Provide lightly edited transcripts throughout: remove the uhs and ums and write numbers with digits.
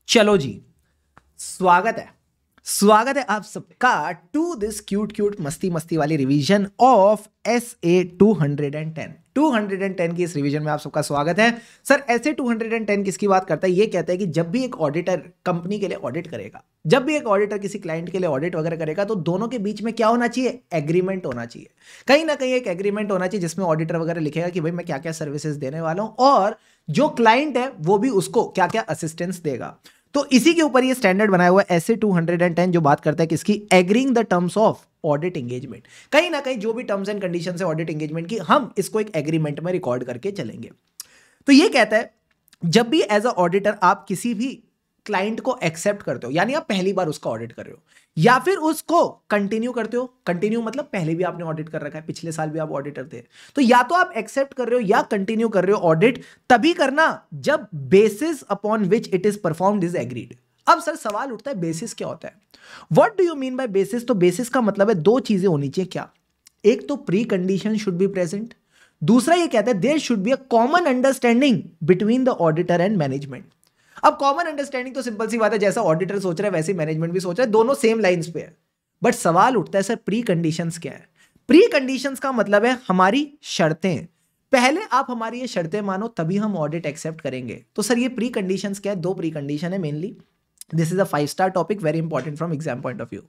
चलो जी, स्वागत है आप सबका टू दिस क्यूट मस्ती मस्ती वाली रिवीजन ऑफ SA 210 की इस रिवीजन में आप सबका स्वागत है। सर SA 210 किसकी बात करता है? ये कहता है कि जब भी एक ऑडिटर कंपनी के लिए ऑडिट करेगा, जब भी एक ऑडिटर किसी क्लाइंट के लिए ऑडिट वगैरह करेगा, तो दोनों के बीच में क्या होना चाहिए? एग्रीमेंट होना चाहिए। कहीं ना कहीं एक एग्रीमेंट होना चाहिए जिसमें ऑडिटर वगैरह लिखेगा कि भाई मैं क्या क्या सर्विसेज देने वाला हूं और जो क्लाइंट है वो भी उसको क्या क्या असिस्टेंस देगा। तो इसी के ऊपर ये स्टैंडर्ड बनाया हुआ है SA 210 जो बात करता है किसकी? Agreeing the terms of audit engagement. कहीं ना कहीं जो भी टर्म्स एंड कंडीशंस है ऑडिट एंगेजमेंट की, हम इसको एक एग्रीमेंट में रिकॉर्ड करके चलेंगे। तो ये कहता है जब भी एज अ ऑडिटर आप किसी भी क्लाइंट को एक्सेप्ट करते हो, यानी आप पहली बार उसका ऑडिट कर रहे हो या फिर उसको कंटिन्यू करते हो, कंटिन्यू मतलब पहले भी आपने ऑडिट कर रखा है, पिछले साल भी आप ऑडिटर थे, तो या तो आप एक्सेप्ट कर रहे हो या कंटिन्यू कर रहे हो ऑडिट, तभी करना जब basis upon which it is performed is agreed. अब सर सवाल उठता है बेसिस क्या होता है? What do you mean by basis? तो बेसिस का मतलब है दो चीजें होनी चाहिए। क्या? एक तो precondition should be present, दूसरा ये कहता है there should be a common understanding between the auditor and management. अब कॉमन अंडरस्टैंडिंग तो सिंपल सी बात है, जैसा ऑडिटर सोच रहा है वैसे मैनेजमेंट भी सोच रहा है, दोनों सेम लाइंस पे है। बट सवाल उठता है सर प्री कंडीशंस क्या है? प्री कंडीशंस का मतलब है हमारी शर्तें। पहले आप हमारी ये शर्तें मानो तभी हम ऑडिट एक्सेप्ट करेंगे। तो सर ये प्री कंडीशंस क्या है? दो प्री कंडीशन है mainly. This is a 5 star topic, very important from exam point of view.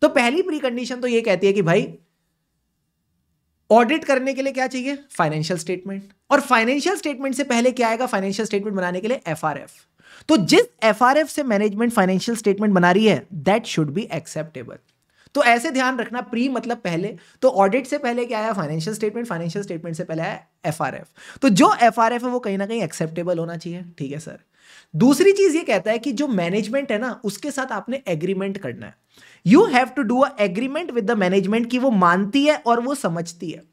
तो पहली प्री कंडीशन तो ये कहती है कि भाई ऑडिट करने के लिए क्या चाहिए? Financial statement. और फाइनेंशियल स्टेटमेंट से पहले क्या आएगा? फाइनेंशियल स्टेटमेंट बनाने के लिए FRF। तो जिस FRF से मैनेजमेंट फाइनेंशियल स्टेटमेंट बना रही है दैट शुड बी एक्सेप्टेबल। तो ऐसे ध्यान रखना, प्री मतलब पहले, तो ऑडिट से पहले क्या आया? फाइनेंशियल स्टेटमेंट, फाइनेंशियल स्टेटमेंट से पहले आया FRF। तो जो FRF है वो कहीं ना कहीं एक्सेप्टेबल होना चाहिए। ठीक है सर। दूसरी चीज ये कहता है कि जो मैनेजमेंट है ना उसके साथ आपने एग्रीमेंट करना है। You have to do a agreement with the management की वो मानती है और वो समझती है।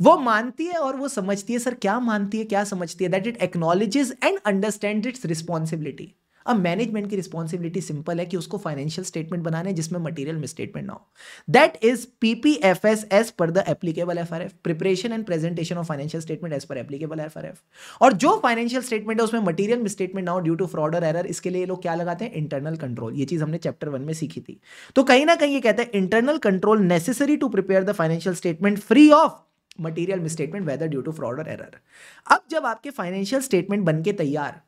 वो मानती है और वो समझती है। सर क्या मानती है क्या समझती है? That it acknowledges and understand it's responsibility. अब मैनेजमेंट की रिस्पॉन्सिबिलिटी सिंपल है कि उसको फाइनेंशियल स्टेटमेंट बनाने जिसमें मटेरियल मिसस्टेटमेंट ना हो। That is PPFS as per the applicable FRF, preparation and presentation of financial statement as per applicable FRF। और जो फाइनेंशियल स्टेटमेंट है उसमें मटेरियल मिसस्टेटमेंट ना हो ड्यू टू फ्रॉड और एरर, इसके लिए लोग क्या लगाते हैं? Internal control. ये चीज हमने चैप्टर 1 में सीखी थी। तो कहीं ना कहीं ये कहते हैं internal control necessary to prepare the financial statement free of material misstatement whether due to fraud और एरर। अब जब आपके फाइनेंशियल स्टेटमेंट बनके तैयार,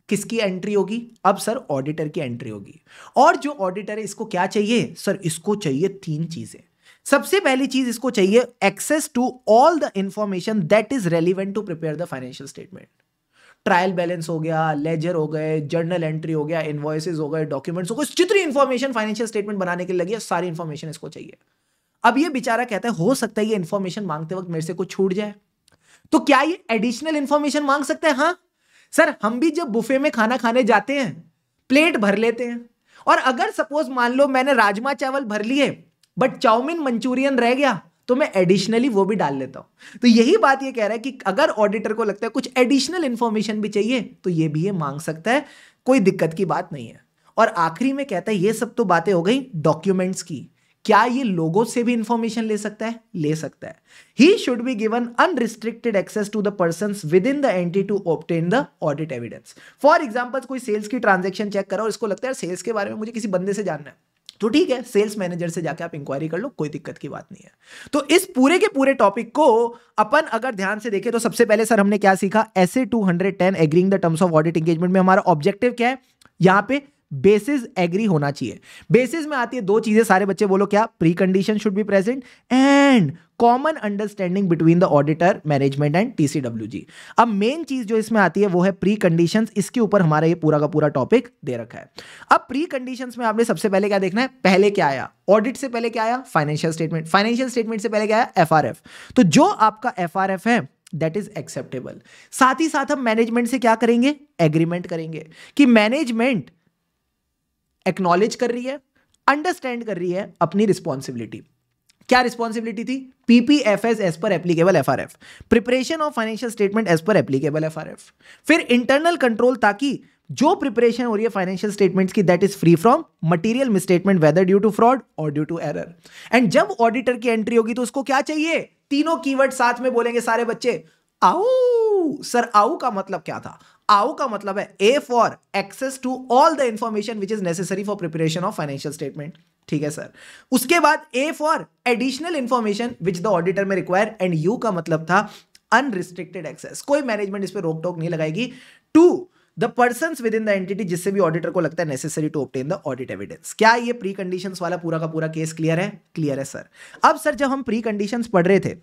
किसकी एंट्री होगी? अब सर ऑडिटर की एंट्री होगी। और जो ऑडिटर है इसको क्या चाहिए? सर इसको चाहिए 3 चीजें। सबसे पहली चीज इसको चाहिए access to all the information that is relevant to prepare the financial statement. Trial balance हो गया, लेजर हो गए, जर्नल एंट्री हो गया, इनवॉइसेस हो गए, डॉक्यूमेंट्स हो गए, जितनी इंफॉर्मेशन फाइनेंशियल स्टेटमेंट बनाने के लिए लगी है सारी इंफॉर्मेशन इसको चाहिए। अब ये बेचारा कहता है हो सकता है ये इंफॉर्मेशन मांगते वक्त मेरे से कुछ छूट जाए, तो क्या ये एडिशनल इंफॉर्मेशन मांग सकता है? हाँ सर, हम भी जब बुफे में खाना खाने जाते हैं प्लेट भर लेते हैं, और अगर सपोज मान लो मैंने राजमा चावल भर लिए बट चाउमीन मंचूरियन रह गया तो मैं एडिशनली वो भी डाल लेता हूं। तो यही बात ये कह रहा है कि अगर ऑडिटर को लगता है कुछ एडिशनल इंफॉर्मेशन भी चाहिए तो ये भी ये मांग सकता है, कोई दिक्कत की बात नहीं है। और आखिरी में कहता है ये सब तो बातें हो गई डॉक्यूमेंट्स की, क्या ये लोगों से भी इंफॉर्मेशन ले सकता है? ले सकता है। He should be given unrestricted access to the persons within the entity to obtain the audit evidence. For example कोई सेल्स की ट्रांजैक्शन चेक करा और इसको लगता है सेल्स के बारे में मुझे किसी बंदे से जानना है, तो ठीक है सेल्स मैनेजर से जाके आप इंक्वायरी कर लो, कोई दिक्कत की बात नहीं है। तो इस पूरे के पूरे टॉपिक को अपन अगर ध्यान से देखें तो सबसे पहले सर हमने क्या सीखा? SA 210 agreeing the terms of audit engagement में हमारा ऑब्जेक्टिव क्या है? यहां पे बेसिस एग्री होना चाहिए। बेसिस में आती है दो चीजें, सारे बच्चे बोलो क्या? Pre condition should be present and common understanding between the auditor, management and TCWG। अब मेन चीज जो इसमें आती है वो है प्री कंडीशंस। इसके ऊपर हमारा ये पूरा का पूरा टॉपिक दे रखा है। अब प्री कंडीशंस में आपने सबसे पहले क्या देखना है? पहले क्या आया? ऑडिट से पहले क्या आया? Financial statement. फाइनेंशियल स्टेटमेंट से पहले क्या आया? FRF। तो जो आपका FRF है दैट इज एक्सेप्टेबल। साथ ही साथ हम मैनेजमेंट से क्या करेंगे? एग्रीमेंट करेंगे कि मैनेजमेंट एक्नॉलेज कर रही है, अंडरस्टैंड कर रही है अपनी रिस्पॉन्सिबिलिटी। क्या रिस्पॉन्सिबिलिटी थी? PPFS as per applicable FRF, preparation of financial statement as per applicable FRF। फिर इंटरनल कंट्रोल, ताकि जो प्रिपरेशन हो रही है फाइनेंशियल स्टेटमेंट्स की that is free from material misstatement whether due to fraud और ड्यू टू एरर। एंड जब auditor की एंट्री होगी तो उसको क्या चाहिए? तीनों कीवर्ड साथ में बोलेंगे सारे बच्चे, आउ सर, आउ का मतलब क्या था? आउ का मतलब है A for access to all the information which is necessary for preparation of financial statement. ठीक है सर। उसके बाद A for additional information which the auditor may require, and U का मतलब था अनरिस्ट्रिक्टेड एक्सेस, कोई मैनेजमेंट इस पर रोक टोक नहीं लगाएगी। To the persons within the entity, जिससे भी ऑडिटर को लगता है necessary to obtain the audit evidence. क्या ये प्री कंडीशंस वाला पूरा का पूरा केस क्लियर है? क्लियर है सर। अब सर जब हम प्री कंडीशंस पढ़ रहे थे,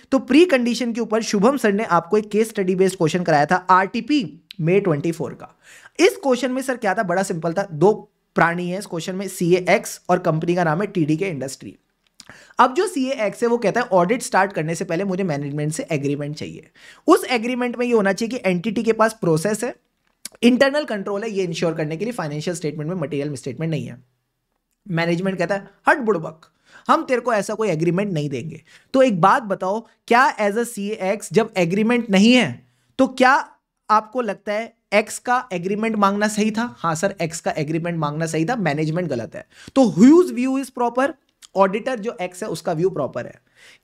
तो प्री कंडीशन के ऊपर शुभम सर ने आपको एक केस स्टडी बेस्ड क्वेश्चन कराया था आरटीपी May 24 का। इस क्वेश्चन में सर क्या था? बड़ा सिंपल था। दो प्राणी है इस क्वेश्चन में, CAX और कंपनी का नाम है TDK इंडस्ट्री। अब जो CAX है वो कहता है ऑडिट स्टार्ट करने से पहले मुझे मैनेजमेंट से एग्रीमेंट चाहिए। उस एग्रीमेंट में ये होना चाहिए कि एंटिटी के पास प्रोसेस है, इंटरनल कंट्रोल है, ये इंश्योर करने के लिए फाइनेंशियल स्टेटमेंट में मटेरियल मिसस्टेटमेंट नहीं है। मैनेजमेंट कहता है हट बुड़बक, हम तेरे को ऐसा कोई एग्रीमेंट नहीं देंगे। तो एक बात बताओ, क्या एज अ CAX जब एग्रीमेंट नहीं है तो क्या आपको लगता है X का एग्रीमेंट मांगना सही था? हाँ सर, X का एग्रीमेंट मांगना सही था, मैनेजमेंट गलत है। तो whose view is proper? Auditor जो X है उसका व्यू प्रॉपर है।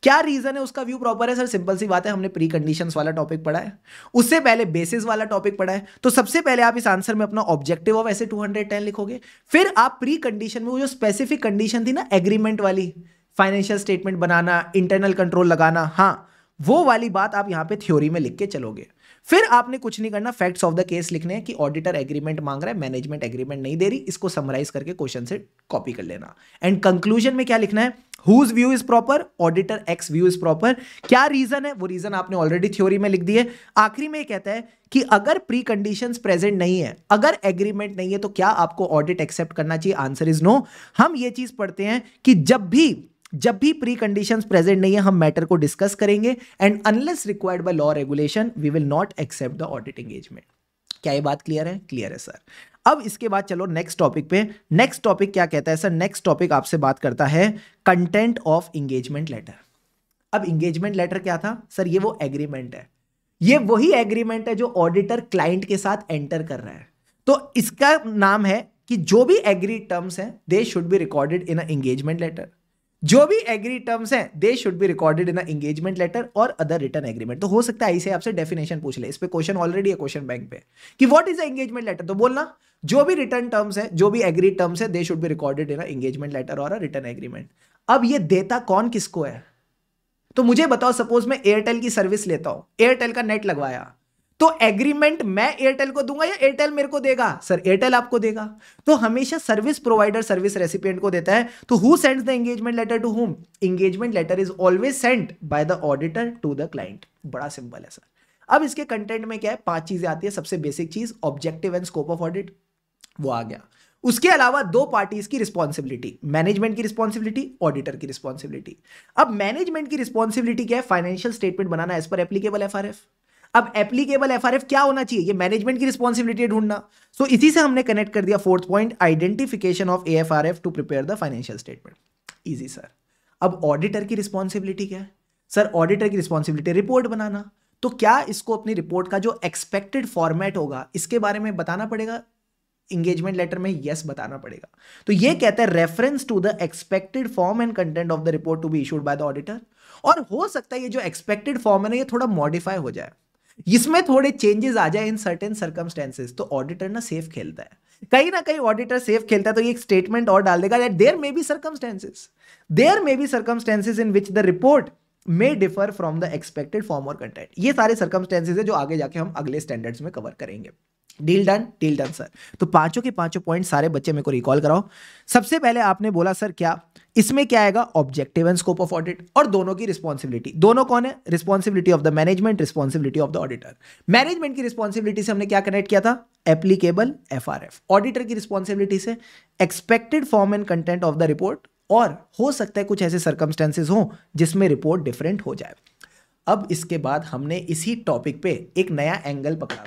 क्या रीजन है उसका व्यू प्रॉपर है? सर सिंपल सी बात है, हमने प्री कंडीशंस वाला टॉपिक पढ़ा है, उससे पहले बेसिस वाला टॉपिक पढ़ा है। तो सबसे पहले आप इस आंसर में अपना ऑब्जेक्टिव ऑफ ऐसे 210 लिखोगे, फिर आप प्री कंडीशन में वो जो स्पेसिफिक कंडीशन थी ना एग्रीमेंट वाली, फाइनेंशियल स्टेटमेंट बनाना, इंटरनल कंट्रोल लगाना, हाँ वो वाली बात आप यहां पे थ्योरी में लिख के चलोगे। फिर आपने कुछ नहीं करना, फैक्ट्स ऑफ द केस लिखने हैं कि ऑडिटर एग्रीमेंट मांग रहा है, मैनेजमेंट एग्रीमेंट नहीं दे रही, इसको समराइज करके क्वेश्चन से कॉपी कर लेना। एंड कंक्लूजन में क्या लिखना है? Whose view is proper? Auditor X view is proper. क्या रीजन है? वो रीजन आपने ऑलरेडी थ्योरी में लिख दिए। आखिरी में कहता है कि अगर प्री कंडीशंस प्रेजेंट नहीं है, अगर एग्रीमेंट नहीं है, तो क्या आपको ऑडिट एक्सेप्ट करना चाहिए? Answer is no. हम ये चीज पढ़ते हैं कि जब भी प्री कंडीशंस प्रेजेंट नहीं है, हम मैटर को डिस्कस करेंगे, and unless required by law regulation we will not accept the audit engagement. क्या ये बात क्लियर है? क्लियर है सर। अब इसके बाद चलो नेक्स्ट टॉपिक पे। नेक्स्ट टॉपिक क्या कहता है सर? नेक्स्ट टॉपिक आपसे बात करता है कंटेंट ऑफ इंगेजमेंट लेटर। अब इंगेजमेंट लेटर क्या था सर? ये वो एग्रीमेंट है, ये वही एग्रीमेंट है जो ऑडिटर क्लाइंट के साथ एंटर कर रहा है। तो इसका नाम है कि जो भी एग्री टर्म्स हैं they should be recorded in a engagement letter. जो भी एग्री टर्म्स हैं they should be recorded in engagement letter और अदर रिटन एग्रीमेंट। तो हो सकता है ऐसे आपसे डेफिनेशन पूछ ले, इस पे क्वेश्चन ऑलरेडी है क्वेश्चन बैंक पे कि व्हाट इज एंगेजमेंट लेटर। तो बोलना जो भी रिटर्न टर्म्स है, जो भी एग्री टर्म्स है, they should be recorded in engagement letter और अ रिटन एग्रीमेंट। अब ये देता कौन किसको है? तो मुझे बताओ, सपोज मैं एयरटेल की सर्विस लेता हूं, एयरटेल का नेट लगवाया, तो एग्रीमेंट मैं एयरटेल को दूंगा या एयरटेल मेरे को देगा? सर एयरटेल आपको देगा। तो हमेशा सर्विस प्रोवाइडर सर्विस रेसिपिएंट को देता है। तो who sends the engagement letter to whom? Engagement letter is always sent by the auditor to the client. बड़ा सिंपल है सर। अब इसके कंटेंट में क्या है? 5 चीजें आती है। सबसे बेसिक चीज objective and scope of audit, वो आ गया। उसके अलावा 2 पार्टीज की रिस्पॉन्सिबिलिटी, मैनेजमेंट की रिस्पॉन्सिबिलिटी, ऑडिटर की रिस्पॉन्सिबिलिटी। अब मैनेजमेंट की रिस्पॉन्सिबिलिटी क्या है? फाइनेंशियल स्टेटमेंट बनाना एज पर एप्लीकेबल FRF। अब एप्लीकेबल FRF क्या होना चाहिए? ये मैनेजमेंट की रिस्पॉन्सिबिलिटी ढूंढना। सो इसी से हमने कनेक्ट कर दिया 4th point, identification of AFRF to prepare the financial statement. Easy sir. अब ऑडिटर की रिस्पॉन्सिबिलिटी क्या है? सर ऑडिटर की रिस्पॉन्सिबिलिटी रिपोर्ट बनाना। तो क्या इसको अपनी रिपोर्ट का जो एक्सपेक्टेड फॉर्मेट होगा इसके बारे में बताना पड़ेगा इंगेजमेंट लेटर में? यस, बताना पड़ेगा। तो ये कहता है reference to the expected form and content of the report to be issued by the auditor. और हो सकता है ये जो एक्सपेक्टेड फॉर्म है ना, ये थोड़ा मॉडिफाई हो जाए, इसमें थोड़े चेंजेस आ जाए इन सर्टेन सर्कमस्टेंसेस। तो ऑडिटर ना सेफ खेलता है, कहीं ना कहीं ऑडिटर सेफ खेलता है। तो ये एक स्टेटमेंट और डाल देगा that there may be circumstances in which the report may differ from the expected form और कंटेंट। ये सारे सर्कमस्टेंसेस है जो आगे जाके हम अगले स्टैंडर्ड्स में कवर करेंगे। Deal done? Deal done sir. तो पांचों के पांचों पॉइंट सारे बच्चे मेरे को रिकॉल कराओ। सबसे पहले आपने बोला सर क्या इसमें क्या आएगा? Objective and scope of audit, और दोनों की रिस्पॉन्सिबिलिटी। दोनों कौन है? Responsibility of the management, responsibility of the auditor. Management की रिस्पॉन्सिबिलिटी से हमने क्या कनेक्ट किया था? Applicable FRF। ऑडिटर की रिस्पॉन्सिबिलिटी से expected form and content of the report, और हो सकता है कुछ ऐसे सर्कमस्टेंसेस हो जिसमें रिपोर्ट डिफरेंट हो जाए। अब इसके बाद हमने इसी टॉपिक पे एक नया एंगल पकड़ा।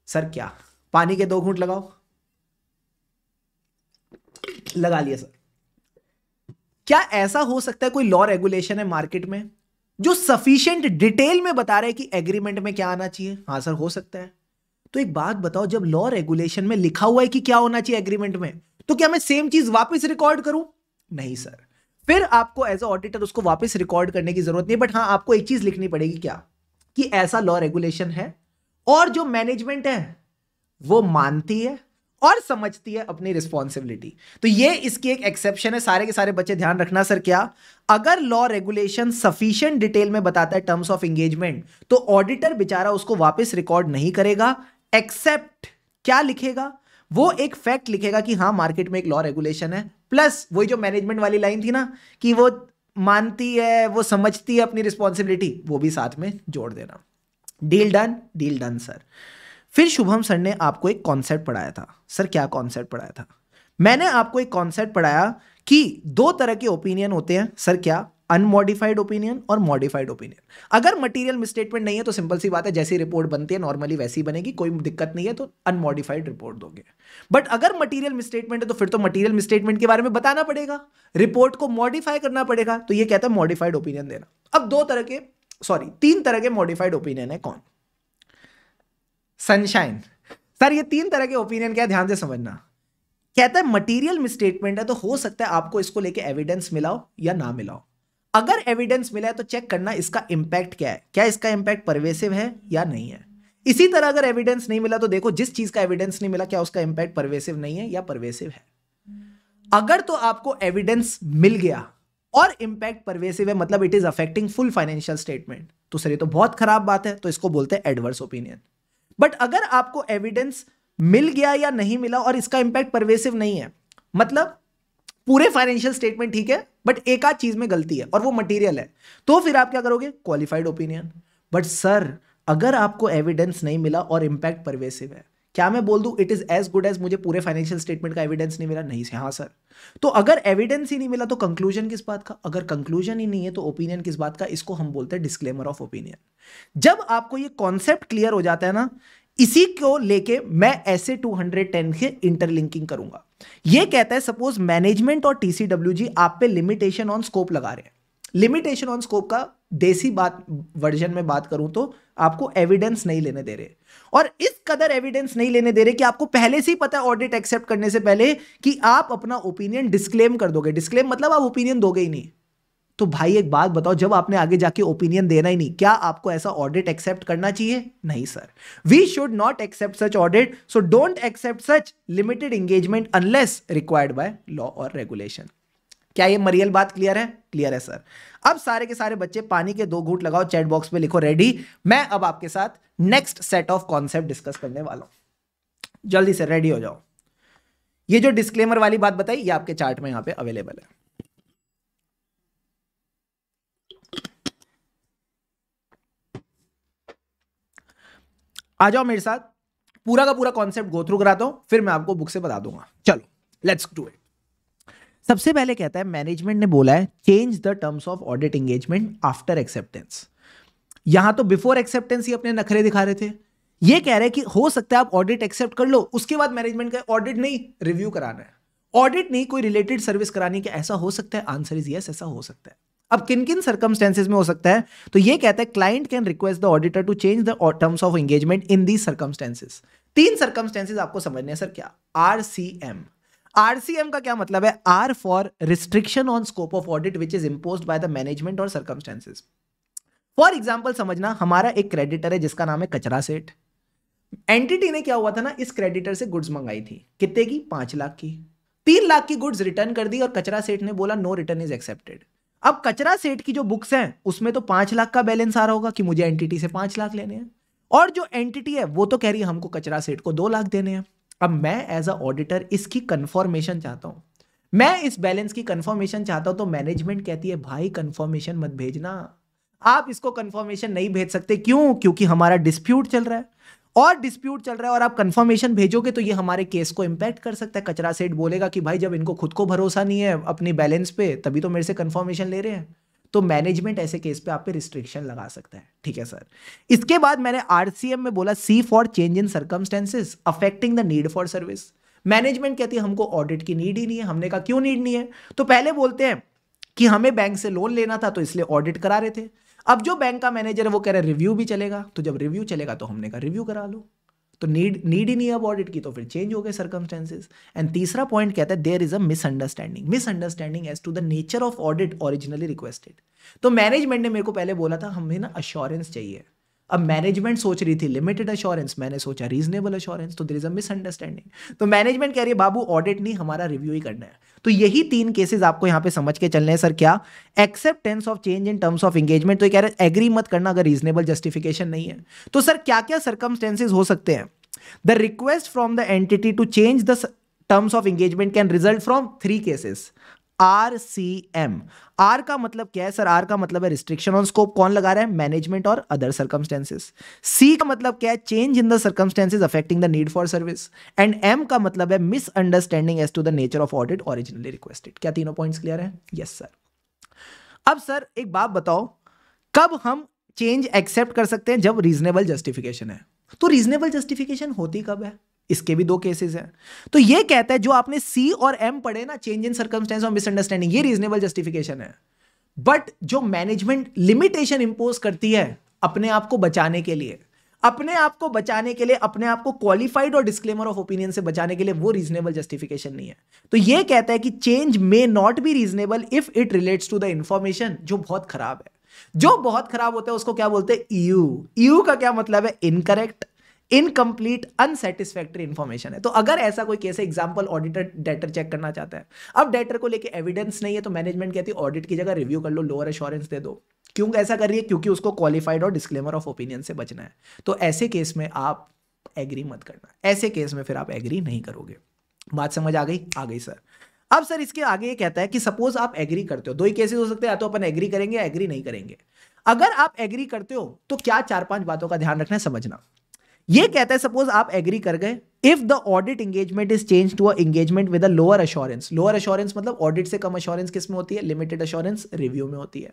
सर क्या? पानी के 2 घूंट लगाओ। लगा लिया सर। क्या ऐसा हो सकता है कोई लॉ रेगुलेशन है मार्केट में जो सफिशिएंट डिटेल में बता रहे हैं कि एग्रीमेंट में क्या आना चाहिए? हाँ सर, हो सकता है। तो एक बात बताओ, जब लॉ रेगुलेशन में लिखा हुआ है कि क्या होना चाहिए एग्रीमेंट में, तो क्या मैं सेम चीज वापस रिकॉर्ड करूं? नहीं सर। फिर आपको एज अ ऑडिटर उसको वापस रिकॉर्ड करने की जरूरत नहीं, बट हाँ आपको एक चीज लिखनी पड़ेगी, क्या, कि ऐसा लॉ रेगुलेशन है और जो मैनेजमेंट है वो मानती है और समझती है अपनी रिस्पॉन्सिबिलिटी। तो ये इसकी एक एक्सेप्शन है। सारे के सारे बच्चे ध्यान रखना सर, क्या, अगर लॉ रेगुलेशन सफिशिएंट डिटेल में बताता है टर्म्स ऑफ एंगेजमेंट, तो ऑडिटर बेचारा उसको वापस रिकॉर्ड नहीं करेगा, एक्सेप्ट क्या लिखेगा, वो एक फैक्ट लिखेगा कि हाँ मार्केट में एक लॉ रेगुलेशन है, प्लस वही जो मैनेजमेंट वाली लाइन थी ना कि वो मानती है, वो समझती है अपनी रिस्पॉन्सिबिलिटी, वो भी साथ में जोड़ देना। Deal done, deal done sir. फिर शुभम सर ने आपको एक कॉन्सेप्ट पढ़ाया था। सर क्या कॉन्सेप्ट पढ़ाया था? मैंने आपको एक कॉन्सेप्ट पढ़ाया कि दो तरह के ओपिनियन होते हैं। सर क्या? अनमॉडिफाइड ओपिनियन और मॉडिफाइड ओपिनियन। अगर मटेरियल मिसस्टेटमेंट नहीं है तो सिंपल सी बात है, जैसी रिपोर्ट बनती है नॉर्मली वैसी बनेगी, कोई दिक्कत नहीं है, तो अनमॉडिफाइड रिपोर्ट दोगे। बट अगर मटेरियल मिसस्टेटमेंट है तो फिर तो मटेरियल मिसस्टेटमेंट के बारे में बताना पड़ेगा, रिपोर्ट को मॉडिफाई करना पड़ेगा, तो ये कहता है मॉडिफाइड ओपिनियन देना। अब तीन तरह के मॉडिफाइड ओपिनियन है। कौन? सनशाइन। सर ये तीन तरह के ओपिनियन क्या है, ध्यान से समझना। कहता है मटेरियल मिसस्टेटमेंट है तो हो सकता है आपको इसको लेके एविडेंस मिलाओ या ना मिलाओ। अगर एविडेंस मिला है तो चेक करना इसका इंपैक्ट क्या है, क्या इसका इंपैक्ट परवेसिव है या नहीं है। इसी तरह अगर एविडेंस नहीं मिला तो देखो जिस चीज का एविडेंस नहीं मिला क्या उसका इंपैक्ट परवेसिव नहीं है या परवेसिव है। अगर तो आपको एविडेंस मिल गया और इंपैक्ट परवेसिव है, मतलब it is affecting full financial statement, तो सर ये तो बहुत खराब बात है, तो इसको बोलते हैं एडवर्स ओपिनियन। बट अगर आपको एविडेंस मिल गया या नहीं मिला और इसका इंपैक्ट परवेसिव नहीं है, मतलब पूरे फाइनेंशियल स्टेटमेंट ठीक है बट एक आध चीज में गलती है और वो मटेरियल है, तो फिर आप क्या करोगे? Qualified opinion. बट सर अगर आपको एविडेंस नहीं मिला और इंपैक्ट परवेसिव है, क्या मैं बोल दूं it is as good as मुझे पूरे फाइनेंशियल स्टेटमेंट का एविडेंस नहीं मिला? नहीं। हाँ सर। तो अगर एविडेंस ही नहीं मिला तो कंक्लूजन किस बात का? अगर कंक्लूजन ही नहीं है तो ओपिनियन किस बात का? इसको हम बोलते हैं डिस्क्लेमर ऑफ ओपिनियन। जब आपको ये कॉन्सेप्ट क्लियर हो जाता है ना, इसी को लेके मैं ऐसे 210 के इंटरलिंकिंग करूंगा। ये कहता है सपोज मैनेजमेंट और टीसीडब्ल्यूजी आप पे लिमिटेशन ऑन स्कोप लगा रहे हैं। लिमिटेशन ऑन स्कोप का देसी बात वर्जन में बात करूं तो आपको एविडेंस नहीं लेने दे रहे, और इस कदर एविडेंस नहीं लेने दे रहे कि आपको पहले से ही पता है ऑडिट एक्सेप्ट करने से पहले कि आप अपना ओपिनियन डिस्क्लेम कर दोगे। डिस्क्लेम मतलब आप ओपिनियन दोगे ही नहीं। तो भाई एक बात बताओ, जब आपने आगे जाके ओपिनियन देना ही नहीं, क्या आपको ऐसा ऑडिट एक्सेप्ट करना चाहिए? नहीं sir. We should not accept such audit, so don't accept such limited engagement unless required by law और रेगुलेशन। क्या ये मरियल बात क्लियर है? क्लियर है सर। अब सारे के सारे बच्चे पानी के 2 घूंट लगाओ, चैट बॉक्स में लिखो रेडी। मैं अब आपके साथ next set of concept discuss करने वाला हूं। जल्दी से रेडी हो जाओ। ये जो डिस्क्लेमर वाली बात बताई ये आपके चार्ट में यहां पे अवेलेबल है। आ जाओ मेरे साथ, पूरा का पूरा कॉन्सेप्ट गो थ्रू कराता हूं, फिर मैं आपको बुक से बता दूंगा। चलो लेट्स डू इट। सबसे पहले कहता है मैनेजमेंट ने बोला है change the terms of audit engagement after acceptance. यहां तो बिफोर एक्सेप्टेंस ही अपने नखरे दिखा रहे थे, ये कह रहे हैं कि हो सकता है आप ऑडिट एक्सेप्ट कर लो, उसके बाद मैनेजमेंट का ऑडिट नहीं रिव्यू कराना है, ऑडिट नहीं कोई रिलेटेड सर्विस करानी, क्या ऐसा हो सकता है? आंसर इज यस, ऐसा हो सकता है। अब किन किन सर्कमस्टेंसेज में हो सकता है? तो ये कहता है client can request the auditor to change the terms of engagement in these circumstances. 3 circumstances आपको समझने हैं सर। क्या? आरसीएम। आरसीएम का क्या मतलब है? R for restriction on scope of audit which is imposed by the management और circumstances. For example समझना, हमारा एक क्रेडिटर है जिसका नाम है कचरा सेठ। एंटिटी ने क्या हुआ था ना, इस क्रेडिटर से गुड्स मंगाई थी, कितने की? 5 लाख की। 3 लाख की गुड्स रिटर्न कर दी और कचरा सेठ ने बोला नो रिटर्न इज एक्सेप्टेड। अब कचरा सेठ की जो बुक्स हैं उसमें तो 5 लाख का बैलेंस आ रहा होगा कि मुझे एंटिटी से 5 लाख लेने हैं, और जो एंटिटी है वो तो कह रही है हमको कचरा सेठ को 2 लाख देने हैं। अब मैं एज अ ऑडिटर इसकी कंफर्मेशन चाहता हूं, मैं इस बैलेंस की कंफर्मेशन चाहता हूं, तो मैनेजमेंट कहती है भाई कंफर्मेशन मत भेजना, आप इसको कंफर्मेशन नहीं भेज सकते। क्यों? क्योंकि हमारा डिस्प्यूट चल रहा है, और डिस्प्यूट चल रहा है और आप कंफर्मेशन भेजोगे तो ये हमारे केस को इंपैक्ट कर सकता है। कचरा सेठ बोलेगा कि भाई जब इनको खुद को भरोसा नहीं है अपनी बैलेंस पे तभी तो मेरे से कंफर्मेशन ले रहे हैं, तो मैनेजमेंट ऐसे केस पे आप पे रिस्ट्रिक्शन लगा सकता है। ठीक है सर। इसके बाद मैंने आरसीएम में बोला C for change in circumstances affecting the need for service. Management कहती है हमको ऑडिट की नीड ही नहीं है। हमने कहा क्यों नीड नहीं है? तो पहले बोलते हैं कि हमें बैंक से लोन लेना था तो इसलिए ऑडिट करा रहे थे। अब जो बैंक का मैनेजर है वो कह रहा है रिव्यू भी चलेगा, तो जब रिव्यू चलेगा तो हमने कहा रिव्यू करा लो। तो नीड ही नहीं अब ऑडिट की, तो फिर चेंज हो गए सर्कमस्टेंसेस। एंड तीसरा पॉइंट कहता है there is a misunderstanding as to the nature of audit originally requested. तो मैनेजमेंट ने मेरे को पहले बोला था हमें ना अश्योरेंस चाहिए, अब मैनेजमेंट सोच रही थी लिमिटेड अश्योरेंस, मैंने सोचा रीजनेबल अश्योरेंस, तो देयर इज अ मिसअंडरस्टैंडिंग। तो मैनेजमेंट कह रही है बाबू ऑडिट नहीं, हमारा रिव्यू ही करना है। तो यही 3 केसेस आपको यहां पे समझ के चलने हैं सर। क्या? Acceptance of change in terms of engagement, तो ये कह रहे हैं एग्री मत करना अगर रीजनेबल जस्टिफिकेशन नहीं है। तो सर क्या क्या सर्कमस्टेंसेज हो सकते हैं? The request from the entity to change the terms of engagement can result from 3 cases. RCM, R का मतलब क्या है सर? आर का मतलब है रिस्ट्रिक्शन ऑन स्कोप, कौन लगा रहा है? मैनेजमेंट और अदर सर्कमस्टेंसेस। सी का मतलब क्या है? Change in the circumstances affecting the need for service. And M का मतलब है misunderstanding as to the nature of audit originally requested. क्या तीनों पॉइंट्स क्लियर है? Yes sir. अब सर एक बात बताओ, कब हम चेंज एक्सेप्ट कर सकते हैं? जब रीजनेबल जस्टिफिकेशन है। तो रीजनेबल जस्टिफिकेशन होती कब है? इसके भी 2 केसेस हैं। तो ये कहता है जो आपने सी और एम पढ़े ना, चेंज इन सर्कमस्टेंस और मिसअंडरस्टैंडिंग, ये रीजनेबल जस्टिफिकेशन है। बट जो मैनेजमेंट लिमिटेशन इंपोज करती है अपने आप को बचाने के लिए, अपने आप को क्वालिफाइड और डिस्क्लेमर ऑफ ओपिनियन से बचाने के लिए, वो रीजनेबल जस्टिफिकेशन नहीं है। तो ये कहता है कि change may not be reasonable if it relates to the information जो बहुत खराब है। जो बहुत खराब होता है उसको क्या बोलते हैं? ईयू का क्या मतलब है? इनकरेक्ट, इनकम्प्लीट, अनसेटिस्फैक्टरी इंफॉर्मेशन है। तो अगर ऐसा कोई केस है, एग्जांपल ऑडिटर डेटर चेक करना चाहता है, अब डेटर को लेके एविडेंस नहीं है, तो मैनेजमेंट कहती है ऑडिट की जगह रिव्यू कर लो, लोअर एश्योरेंस दे दो। क्यों ऐसा कर रही है? क्योंकि उसको क्वालिफाइड और डिस्क्लेमर ऑफ ओपिनियन से बचना है। तो ऐसे केस में आप एग्री मत करना, ऐसे केस में फिर आप एग्री नहीं करोगे। बात समझ आ गई? आ गई सर। अब सर इसके आगे ये कहता है कि सपोज आप एग्री करते हो, 2 ही केसेस हो सकते हैं, या तो अपन एग्री करेंगे या एग्री नहीं करेंगे। अगर आप एग्री करते हो तो क्या 4-5 बातों का ध्यान रखना है, समझना। ये कहता है सपोज आप एग्री कर गए, if the audit engagement is change to a engagement with a lower assurance. Lower assurance मतलब ऑडिट से कम अश्योरेंस किस में होती है? लिमिटेड अश्योरेंस रिव्यू में होती है।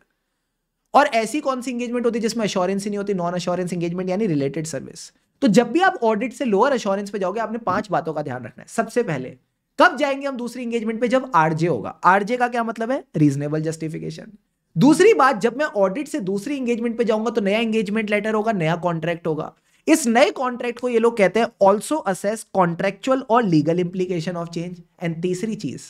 और ऐसी कौन सी एंगेजमेंट होती है जिसमें अश्योरेंस ही नहीं होती? नॉन अश्योरेंस एंगेजमेंट यानी रिलेटेड सर्विस। तो जब भी आप ऑडिट से लोअर अश्योरेंस पे जाओगे, आपने 5 बातों का ध्यान रखना है। सबसे पहले कब जाएंगे हम दूसरी एंगेजमेंट पे? जब आरजे होगा। आरजे का क्या मतलब है? Reasonable justification. दूसरी बात, जब मैं ऑडिट से दूसरी एंगेजमेंट पे जाऊंगा तो नया एंगेजमेंट लेटर होगा, नया कॉन्ट्रैक्ट होगा। इस नए कॉन्ट्रैक्ट को ये लोग कहते हैं ऑल्सो असेस कॉन्ट्रैक्चुअल और legal implication of change. And तीसरी चीज,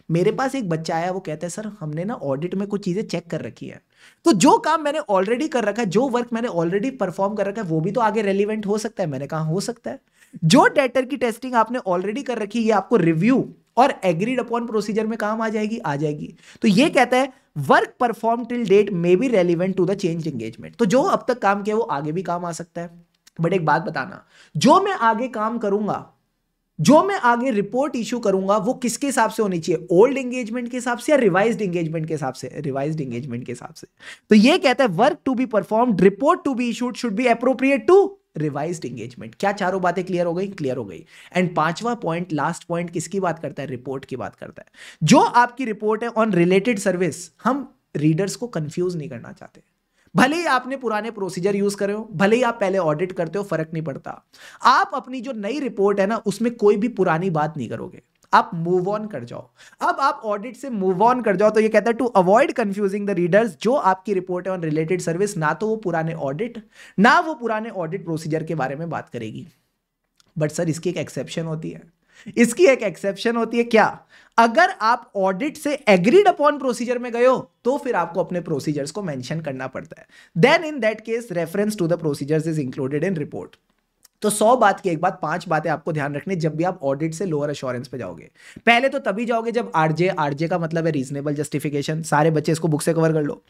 मेरे पास एक बच्चा आया, वो कहता है सर हमने ना ऑडिट में कुछ चीजें चेक कर रखी है, तो जो काम मैंने ऑलरेडी कर रखा है, जो वर्क मैंने ऑलरेडी परफॉर्म कर रखा है, वो भी तो आगे रेलिवेंट हो सकता है। मैंने कहा हो सकता है। जो डेटर की टेस्टिंग आपने ऑलरेडी कर रखी है, ये आपको रिव्यू और एग्रीड अपॉन प्रोसीजर में काम आ जाएगी। तो ये कहता है work perform till date may be relevant to the change engagement. तो जो अब तक काम किया वो आगे भी काम आ सकता है। बट एक बात बताना, जो मैं आगे काम करूंगा, जो मैं आगे रिपोर्ट इशू करूंगा, वो किसके हिसाब से होनी चाहिए? ओल्ड एंगेजमेंट के हिसाब से या रिवाइज्ड एंगेजमेंट के हिसाब से? रिवाइज्ड एंगेजमेंट के हिसाब से। तो ये कहता है work to be performed, report to be issued should be appropriate to revised engagement. क्या चारों बातें क्लियर हो गई? क्लियर हो गई। एंड 5वां पॉइंट, लास्ट पॉइंट किसकी बात करता है? रिपोर्ट की बात करता है। जो आपकी रिपोर्ट है ऑन रिलेटेड सर्विस, हम रीडर्स को कंफ्यूज नहीं करना चाहते। भले ही आपने पुराने प्रोसीजर यूज करे हो, भले ही आप पहले ऑडिट करते हो, फर्क नहीं पड़ता। आप अपनी जो नई रिपोर्ट है ना, उसमें कोई भी पुरानी बात नहीं करोगे, आप मूव ऑन कर जाओ। अब आप ऑडिट से मूव ऑन कर जाओ। तो ये कहता है to avoid confusing the readers, जो आपकी रिपोर्ट है ऑन रिलेटेड सर्विस, ना तो वो पुराने ऑडिट, ना वो पुराने ऑडिट प्रोसीजर के बारे में बात करेगी। बट सर इसकी एक एक्सेप्शन होती है। इसकी एक एक्सेप्शन होती है। क्या? अगर आप ऑडिट से एग्रीड अपॉन प्रोसीजर में गए हो, तो फिर आपको अपने प्रोसीजर्स को मेंशन करना पड़ता है। Then in that case reference to the procedures is included in report. तो 100 बात की एक बात, 5 बातें आपको ध्यान रखनी जब भी आप ऑडिट से लोअर एश्योरेंस पे जाओगे। पहले तो तभी जाओगे जब आरजे का मतलब है रीजनेबल जस्टिफिकेशन। सारे बच्चे इसको बुक से कवर कर लो।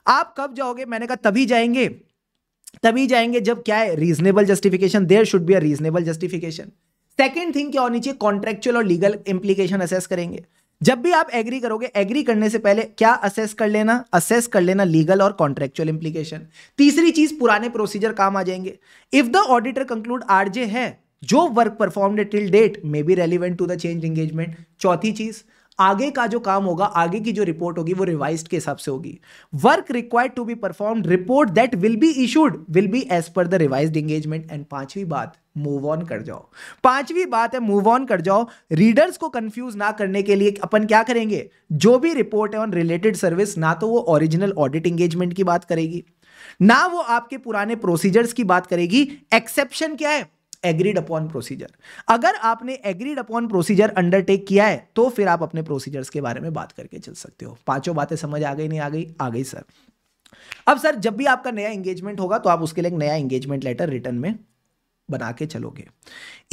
आप कब जाओगे? मैंने कहा तभी जाएंगे जब क्या है? Reasonable justification. There should be a reasonable justification. Second thing क्या होनी चाहिए? कॉन्ट्रेक्चुअल और लीगल इंप्लीकेशन असेस करेंगे। जब भी आप एग्री करोगे, एग्री करने से पहले क्या असेस कर लेना लीगल और कॉन्ट्रेक्चुअल इंप्लीकेशन। तीसरी चीज, पुराने प्रोसीजर काम आ जाएंगे। इफ द ऑडिटर कंक्लूड आरजे है, जो work performed till date may be relevant to the change engagement. चौथी चीज, आगे का जो काम होगा, आगे की जो रिपोर्ट होगी, वो रिवाइज्ड के हिसाब से होगी। Work required to be performed, report that will be issued will be as per the revised engagement. And 5वीं बात, मूव ऑन कर जाओ। 5वीं बात है मूव ऑन कर जाओ। रीडर्स को कंफ्यूज ना करने के लिए अपन क्या करेंगे? जो भी रिपोर्ट है ऑन रिलेटेड सर्विस, ना तो वो ओरिजिनल ऑडिट एंगेजमेंट की बात करेगी, ना वो आपके पुराने प्रोसीजर्स की बात करेगी। एक्सेप्शन क्या है? Agreed upon procedure. अगर आपने एग्रीड अपॉन प्रोसीजर अंडरटेक किया है तो फिर आप अपने प्रोसीजर्स के बारे में बात करके चल सकते हो। पांचों बातें समझ आ गई? नहीं आ गई? आ गई सर। अब सर जब भी आपका नया एंगेजमेंट होगा तो आप उसके लिए एक नया एंगेजमेंट लेटर रिटर्न में बना के चलोगे।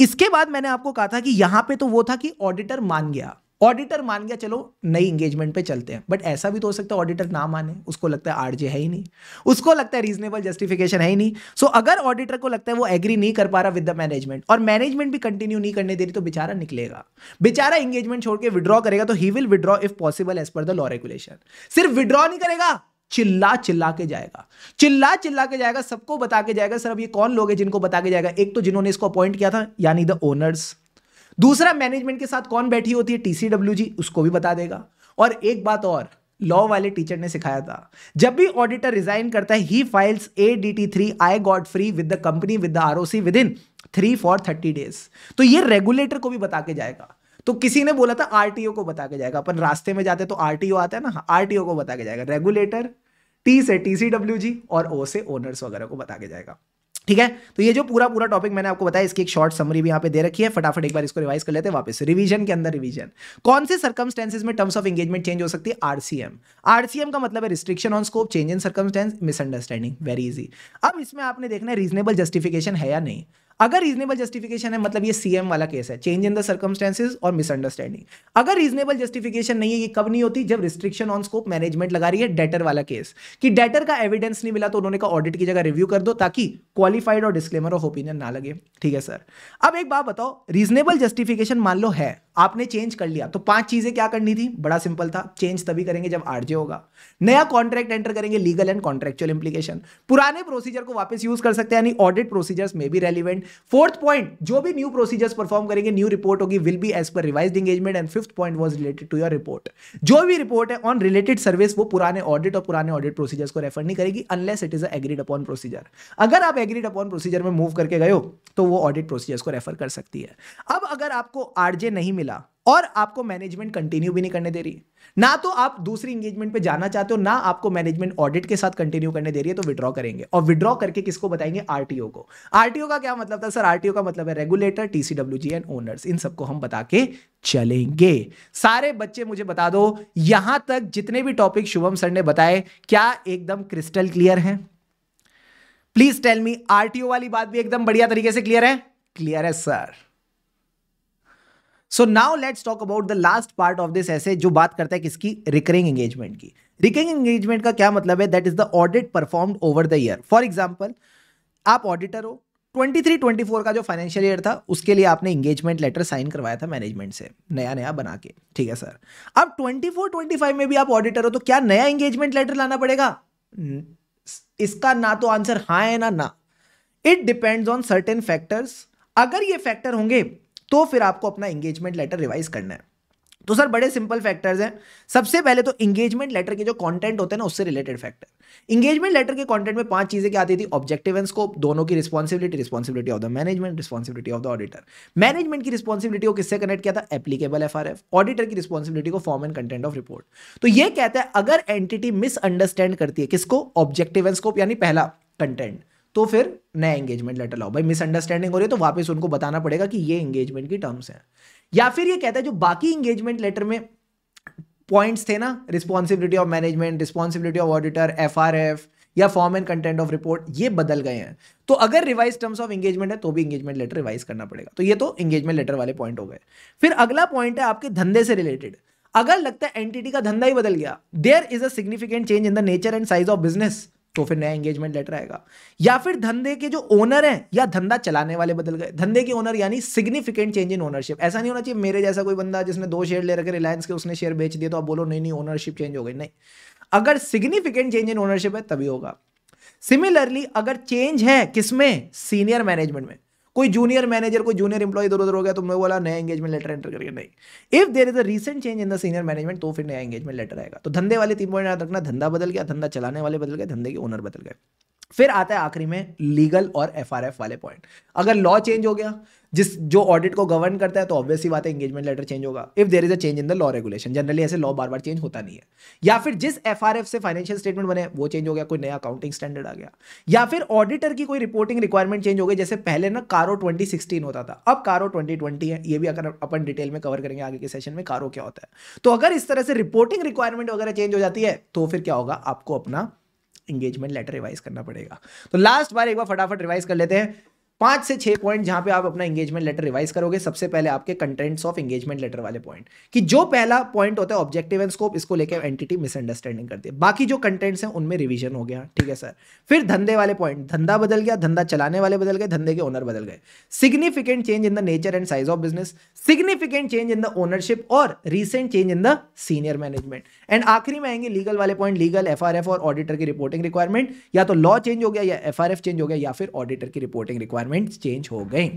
इसके बाद मैंने आपको कहा था कि यहां पे तो वो था कि ऑडिटर मान गया, ऑडिटर मान गया, चलो नई एंगेजमेंट पे चलते हैं। बट ऐसा भी तो हो सकता है ऑडिटर ना माने, उसको लगता है आरजे है ही नहीं, उसको लगता है रीजनेबल जस्टिफिकेशन है ही नहीं। सो अगर ऑडिटर को लगता है वो एग्री नहीं कर पा रहा विद द मैनेजमेंट और मैनेजमेंट भी कंटिन्यू नहीं करने दे रही, तो बेचारा निकलेगा, बेचारा एंगेजमेंट छोड़ के विड्रॉ करेगा। तो he will withdraw if possible as per the law regulation. सिर्फ विड्रॉ नहीं करेगा, चिल्ला चिल्ला के जाएगा, चिल्ला चिल्ला के जाएगा, सबको बता के जाएगा। सर अब ये कौन लोग हैं जिनको बता के जाएगा? एक तो जिन्होंने इसको अपॉइंट किया था यानी द ओनर्स, दूसरा मैनेजमेंट के साथ कौन बैठी होती है टीसीडब्ल्यूजी, उसको भी बता देगा। और एक बात और, लॉ वाले टीचर ने सिखाया था, जब भी ऑडिटर रिजाइन करता है he files ADT3 I got free with the company with the ROC within 3 for 30 days। तो ये रेगुलेटर को भी बता के जाएगा। तो किसी ने बोला था आरटीओ को बता के जाएगा, अपन रास्ते में जाते तो आरटीओ आता है ना, आरटीओ को बता के जाएगा। रेगुलेटर, टी से टीसीडब्ल्यूजी और ओ से ओनर्स वगैरह को बता के जाएगा। ठीक है, तो ये जो पूरा टॉपिक मैंने आपको बताया, इसकी एक शॉर्ट समरी भी यहाँ पे दे रखी है। फटाफट एक बार इसको रिवाइज कर लेते हैं वापस। रिवीजन के अंदर रिवीजन, कौन से सर्कमस्टेंसेस में टर्म्स ऑफ एंगेजमेंट चेंज हो सकती है? आरसीएम। आरसीएम का मतलब है restriction on scope, change in circumstance, misunderstanding. Very easy. अब इसमें आपने देखना है रीजनेबल जस्टिफिकेशन है या नहीं। अगर रीजनेबल जस्टिफिकेशन है मतलब ये सीएम वाला केस है, चेंज इन द सर्कमस्टेंसेस और मिसअंडरस्टैंडिंग। अगर रीजनेबल जस्टिफिकेशन नहीं है, ये कब नहीं होती? जब रिस्ट्रिक्शन ऑन स्कोप मैनेजमेंट लगा रही है। डेटर वाला केस कि डेटर का एविडेंस नहीं मिला तो उन्होंने कहा ऑडिट की जगह रिव्यू कर दो ताकि क्वालिफाइड और डिस्क्लेमर ऑफ ओपिनियन ना लगे। ठीक है सर। अब एक बात बताओ, रीजनेबल जस्टिफिकेशन मान लो है, आपने चेंज कर लिया, तो 5 चीजें क्या करनी थी? बड़ा सिंपल था, चेंज तभी करेंगे जब आरजे होगा, नया कॉन्ट्रैक्ट एंटर करेंगे, लीगल एंड कॉन्ट्रैक्चुअल इंप्लीकेशन, पुराने प्रोसीजर को वापस यूज कर सकते हैं यानी ऑडिट प्रोसीजर्स में भी रेलिवेंट। फोर्थ पॉइंट, जो भी न्यू प्रोसीजर्स परफॉर्म करेंगे, न्यू रिपोर्ट होगी, will be as per revised engagement. And fifth point was related to your report, जो भी रिपोर्ट है ऑन रिलेटेड सर्विस वो पुराने ऑडिट और पुराने ऑडिट प्रोसीजर्स को रेफर नहीं करेगी unless it is agreed upon procedure. अगर आप एग्रीड अपॉन प्रोसीजर में मूव करके गए हो तो वो ऑडिट प्रोसीजर्स को रेफर कर सकती है। अब अगर आपको आरजे नहीं मिला और आपको मैनेजमेंट कंटिन्यू भी नहीं करने दे रही, ना तो आप दूसरी एंगेजमेंट पे जाना चाहते हो, ना आपको मैनेजमेंट ऑडिट के साथ कंटिन्यू करने दे रही है, तो विड्रॉ करेंगे। और विड्रॉ करके किसको बताएंगे? आरटीओ को। आरटीओ का क्या मतलब था सर? आरटीओ का मतलब है रेगुलेटर, टीसीडब्ल्यूजी एंड ओनर्स। इन सबको हम बता के चलेंगे। सारे बच्चे मुझे बता दो, यहां तक जितने भी टॉपिक शुभम सर ने बताए क्या एकदम क्रिस्टल क्लियर है? प्लीज टेल मी, आरटीओ वाली बात भी एकदम बढ़िया तरीके से क्लियर है? क्लियर है sir. So now let's talk about the last part of this ऐसे, जो बात करता है किसकी? रिकरिंग एंगेजमेंट की। रिकरिंग एंगेजमेंट का क्या मतलब है? That is the audit performed over the year. For example, आप ऑडिटर हो, 23-24 का जो फाइनेंशियल ईयर था उसके लिए आपने एंगेजमेंट लेटर साइन करवाया था मैनेजमेंट से, नया नया बना के। ठीक है सर। अब 24-25 में भी आप ऑडिटर हो, तो क्या नया एंगेजमेंट लेटर लाना पड़ेगा? इसका ना तो आंसर हाँ है ना। It depends on certain factors. अगर ये फैक्टर होंगे तो फिर आपको अपना एंगेजमेंट लेटर रिवाइज करना है। तो सर बड़े सिंपल फैक्टर्स हैं। सबसे पहले तो एंगेजमेंट लेटर के जो कंटेंट होते हैं ना, उससे रिलेटेड फैक्टर। एंगेजमेंट लेटर के कंटेंट में 5 चीजें क्या आती थी? ऑब्जेक्टिव एंड स्कोप, दोनों की responsibility, responsibility of the management, responsibility of the auditor. Management की रिस्पॉन्सिबिलिटी को किससे कनेक्ट किया था? Applicable FRF. ऑडिटर की रिस्पॉन्सिबिलिटी को form and content of report. तो ये कहता है अगर एंटिटी मिसअंडरस्टैंड करती है किसको? ऑब्जेक्टिव एंड स्कोप यानी पहला कंटेंट, तो फिर नया एंगेजमेंट लेटर लाओ। भाई मिसअंडरस्टैंडिंग हो रही है तो वापस उनको बताना पड़ेगा कि ये एंगेजमेंट की टर्म्स हैं। या फिर ये कहता है जो बाकी एंगेजमेंट लेटर में पॉइंट्स थे ना, responsibility of management, responsibility of auditor, FRF या form and content of report, ये बदल गए हैं, तो अगर रिवाइज टर्म्स ऑफ एंगेजमेंट है तो भी एंगेजमेंट लेटर रिवाइज करना पड़ेगा। तो ये तो एंगेजमेंट लेटर वाले पॉइंट हो गए। फिर अगला पॉइंट है आपके धंधे से रिलेटेड। अगर लगता है एंटिटी का धंधा ही बदल गया, there is a significant change in the nature and size of business, तो फिर नया एंगेजमेंट लेटर आएगा। या फिर धंधे के जो ओनर हैं या धंधा चलाने वाले बदल गए। धंधे के ओनर यानी सिग्निफिकेंट चेंज इन ओनरशिप। ऐसा नहीं होना चाहिए मेरे जैसा कोई बंदा जिसने 2 शेयर ले रखे रिलायंस के, उसने शेयर बेच दिया तो आप बोलो नहीं ओनरशिप चेंज हो गई। नहीं, अगर सिग्निफिकेंट चेंज इन ओनरशिप है तभी होगा। सिमिलरली अगर चेंज है किसमें? सीनियर मैनेजमेंट में। कोई जूनियर मैनेजर, कोई जूनियर इंप्लॉय इधर उधर हो गया, तुमने बोला नया एंगेजमेंट लेटर एंटर करके। नहीं, if there is a recent change in the senior management तो फिर नया एंगेजमेंट लेटर आएगा। तो धंधे वाले 3 पॉइंट याद रखना, धंधा बदल गया, धंधा चलाने वाले बदल गए, धंधे के ओनर बदल गए। फिर आता है आखिरी में लीगल और एफआरएफ वाले पॉइंट। अगर लॉ चेंज हो गया जो ऑडिट को गवर्न करता है, तो ऑब्वियस ही बात है एंगेजमेंट लेटर चेंज होगा। If there is a change in the law regulation, generally ऐसे लॉ बार बार चेंज होता नहीं है। या फिर जिस एफआरएफ से फाइनेंशियल स्टेटमेंट बने वो चेंज हो गया, कोई नया अकाउंटिंग स्टैंडर्ड आ गया, या फिर ऑडिटर की कोई रिपोर्टिंग रिक्वायरमेंट चेंज हो गई। जैसे पहले ना कारो 2016 होता था, अब कारो 2020 है। ये भी अगर अपन डिटेल में कवर करेंगे आगे के सेशन में कारो क्या होता है। तो अगर इस तरह से रिपोर्टिंग रिक्वायरमेंट वगैरह चेंज हो जाती है, तो फिर क्या होगा, आपको अपना एंगेजमेंट लेटर रिवाइज करना पड़ेगा। तो लास्ट बार एक बार फटाफट रिवाइज कर लेते हैं 5 से 6 पॉइंट जहां पे आप अपना एंगेजमेंट लेटर रिवाइज करोगे। सबसे पहले आपके कंटेंट्स ऑफ एंगेजमेंट लेटर वाले पॉइंट, कि जो पहला पॉइंट होता है ऑब्जेक्टिव एंड स्कोप, इसको लेकर एंटिटी मिसअंडरस्टैंडिंग करती है। बाकी जो कंटेंट्स हैं उनमें रिवीजन हो गया, ठीक है सर। फिर धंधे वाले पॉइंट, धंधा बदल गया, धंधा चलाने वाले बदल गए, धंधे के ओनर बदल गए। Significant change in the nature and size of business, significant change in the ownership और recent change in the senior management. And आखिरी में आएंगे लीगल वाले पॉइंट, लीगल, एफआरएफ और ऑडिटर की रिपोर्टिंग रिक्वायरमेंट। या तो लॉ चेंज हो गया, या एफआरएफ चेंज हो गया, या फिर ऑडिटर की रिपोर्टिंग रिक्वायरमेंट चेंज हो गई।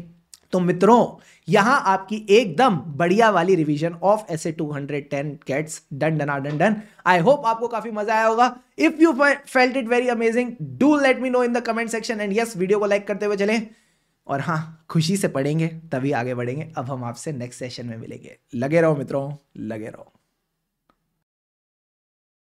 तो मित्रों यहां आपकी एकदम बढ़िया वाली revision of SA 210 gets done done done done. I hope आपको काफी मजा आया होगा। If you felt it very amazing, do let me know in the comment section. And yes, video को लाइक करते हुए चलें, और हाँ, खुशी से पढ़ेंगे तभी आगे बढ़ेंगे। अब हम आपसे नेक्स्ट सेशन में मिलेंगे। लगे रहो मित्रों, लगे रहो।